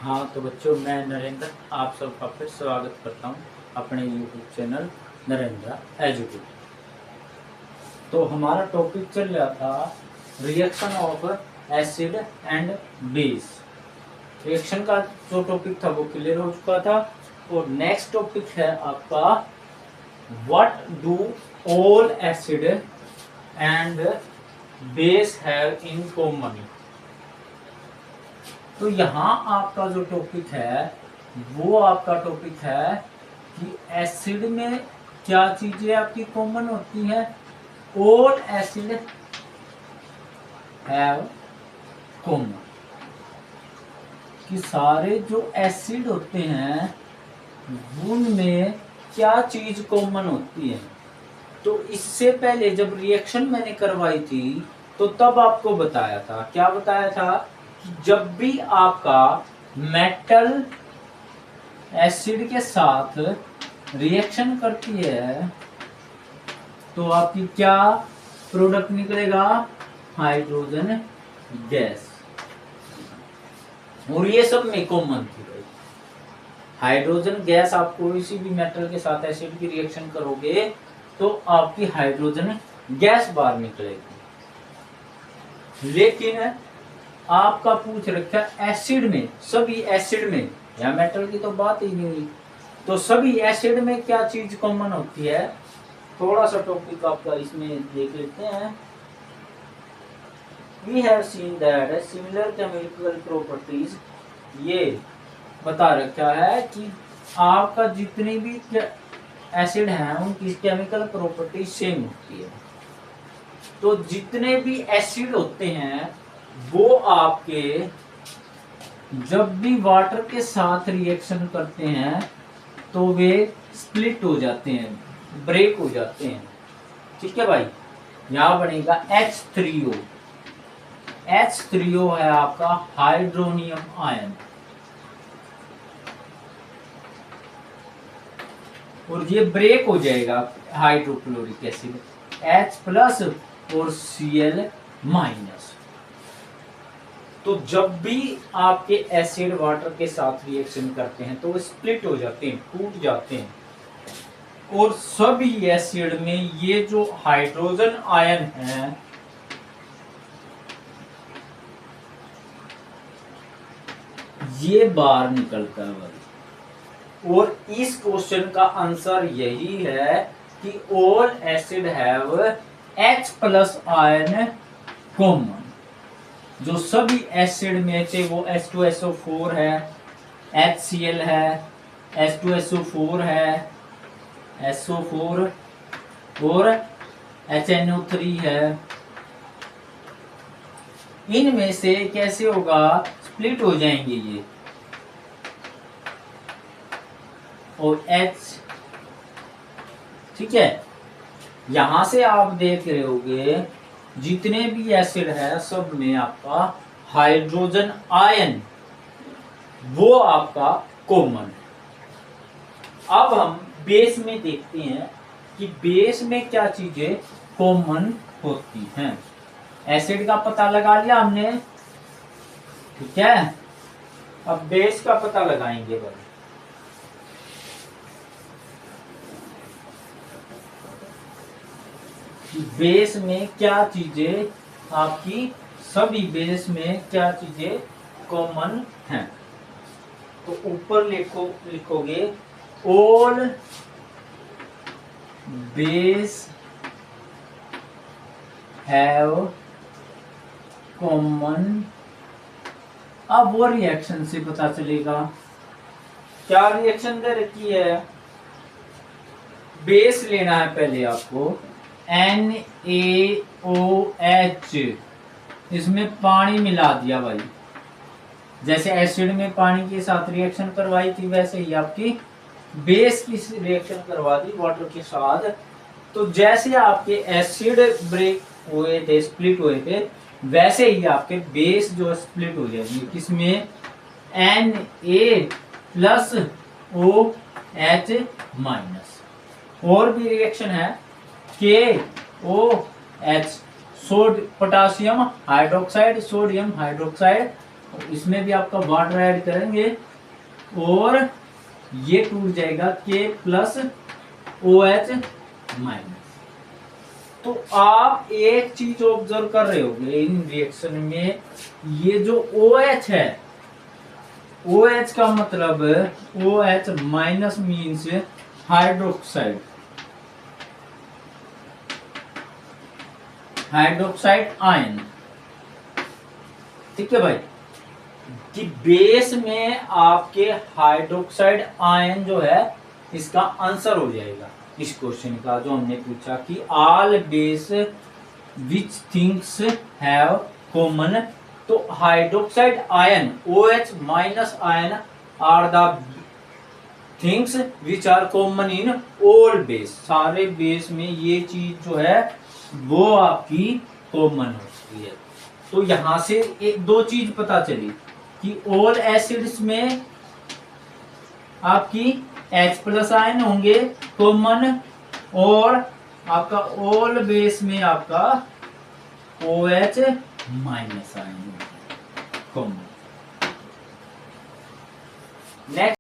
हाँ तो बच्चों, मैं नरेंद्र आप सबका फिर स्वागत करता हूँ अपने यूट्यूब चैनल नरेंद्र एजुकेट। तो हमारा टॉपिक चल रहा था reaction of acid and base. Reaction का जो टॉपिक था वो क्लियर हो चुका था। और नेक्स्ट टॉपिक है आपका what do all acid and base have in common. तो यहाँ आपका जो टॉपिक है वो आपका टॉपिक है कि एसिड में क्या चीजें आपकी कॉमन होती है। ऑल एसिड हैव कॉमन, कि सारे जो एसिड होते हैं उनमें क्या चीज कॉमन होती है। तो इससे पहले जब रिएक्शन मैंने करवाई थी तो तब आपको बताया था, क्या बताया था, जब भी आपका मेटल एसिड के साथ रिएक्शन करती है तो आपकी क्या प्रोडक्ट निकलेगा, हाइड्रोजन गैस। और ये सब में कॉमन थी भाई, हाइड्रोजन गैस। आप कोई सी भी मेटल के साथ एसिड की रिएक्शन करोगे तो आपकी हाइड्रोजन गैस बाहर निकलेगी। लेकिन आपका पूछ रखा एसिड में, सभी एसिड में, या मेटल की तो बात ही नहीं हुई, तो सभी एसिड में क्या चीज कॉमन होती है। थोड़ा सा टॉपिक आपका इसमें देख लेते हैं। We have seen that similar chemical properties, ये बता रखा है कि आपका जितनी भी एसिड हैं उनकी केमिकल प्रॉपर्टी सेम होती है। तो जितने भी एसिड होते हैं वो आपके जब भी वाटर के साथ रिएक्शन करते हैं तो वे स्प्लिट हो जाते हैं, ब्रेक हो जाते हैं। ठीक है भाई, यहां बनेगा H3O। H3O है आपका हाइड्रोनियम आयन, और ये ब्रेक हो जाएगा हाइड्रोक्लोरिक एसिड H+ और Cl-। तो जब भी आपके एसिड वाटर के साथ रिएक्शन करते हैं तो वो स्प्लिट हो जाते हैं, टूट जाते हैं। और सभी एसिड में ये जो हाइड्रोजन आयन है ये बाहर निकलता है भाई। और इस क्वेश्चन का आंसर यही है कि all acid have H+ ion common. जो सभी एसिड में थे वो H2SO4 है, HCl है, H2SO4 है, SO4 और HNO3 है। इनमें से कैसे होगा, स्प्लिट हो जाएंगे ये, और H। ठीक है, यहां से आप देख रहे होगे जितने भी एसिड है सब में आपका हाइड्रोजन आयन वो आपका कॉमन। अब हम बेस में देखते हैं कि बेस में क्या चीजें कॉमन होती हैं। एसिड का पता लगा लिया हमने, ठीक है। अब बेस का पता लगाएंगे भाई। बेस में क्या चीजें आपकी, सभी बेस में क्या चीजें कॉमन हैं। तो ऊपर लिखोगे ऑल बेस हैव कॉमन। अब वो रिएक्शन से पता चलेगा, क्या रिएक्शन दे रखी है। बेस लेना है पहले आपको NaOH, इसमें पानी मिला दिया भाई। जैसे एसिड में पानी के साथ रिएक्शन करवाई थी वैसे ही आपकी बेस की रिएक्शन करवा दी वाटर के साथ। तो जैसे आपके एसिड ब्रेक हुए थे, स्प्लिट हुए थे, वैसे ही आपके बेस जो स्प्लिट हो जाएंगे, किसमें, Na+OH-। और भी रिएक्शन है KOH, potassium hydroxide, sodium hydroxide इसमें भी आपका वाटर ऐड करेंगे और ये टूट जाएगा K प्लस OH माइनस। तो आप एक चीज ऑब्जर्व कर रहे होंगे इन रिएक्शन में, ये जो OH है, OH का मतलब OH minus means hydroxide, hydroxide ion. ठीक है भाई, कि बेस में आपके हाइड्रोक्साइड आयन जो है इसका आंसर हो जाएगा इस क्वेश्चन का जो हमने पूछा कि all base which things have common. तो hydroxide ion OH minus ion are the things which are common in all base. सारे बेस में ये चीज जो है वो आपकी कॉमन होती है। तो यहां से एक दो चीज पता चली कि ऑल एसिड्स में आपकी H प्लस आयन होंगे कॉमन, और आपका ऑल बेस में आपका OH minus ion common. Next